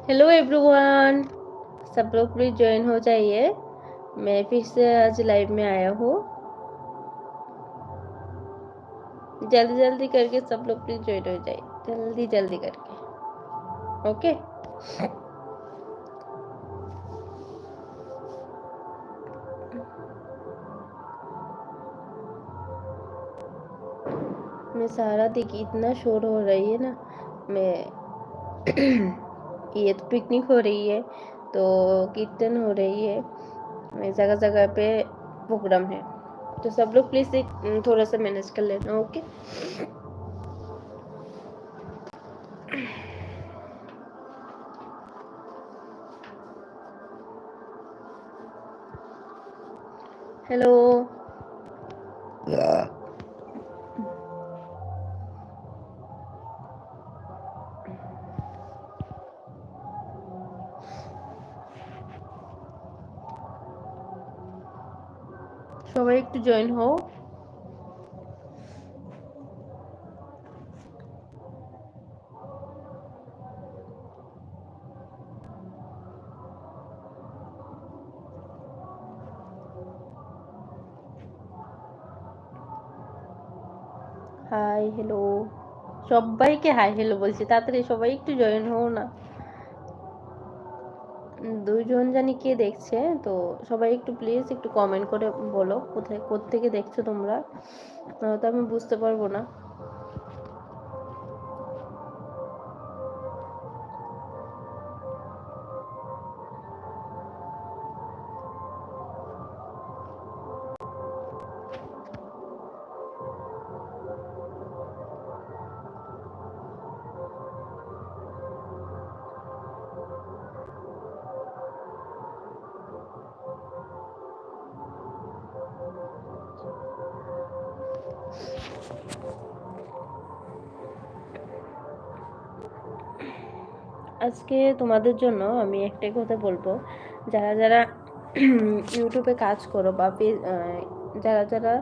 Hello everyone, सब लोग please join हो जाइए। मैं फिर से आज लाइव में आया हूँ। जल्दी जल्दी करके सब लोग प्लीज ज्वाइन हो जाइए, जल्दी जल्दी करके। ओके। मैं सारा देखी इतना शोर हो रही है ना। मैं ये तो पिकनिक हो रही है, तो कीर्तन हो रही है, मैं जगह जगह पे प्रोग्राम है, तो सब लोग प्लीज एक थोड़ा सा मैनेज कर लेना। ओके। हेलो। সবাই একটু জয়েন হও। হাই হ্যালো, সবাইকে হাই হ্যালো বলছি, তাড়াতাড়ি সবাই একটু জয়েন হও না। দুইজন জানি কে দেখছে, তো সবাই একটু প্লিজ একটু কমেন্ট করে বলো কোথায় কোত্থেকে দেখছো তোমরা, তো আমি বুঝতে পারবো না। আজকে তোমাদের জন্য আমি একটাই কথা বলবো, যারা যারা ইউটিউবে কাজ করো বা যারা যারা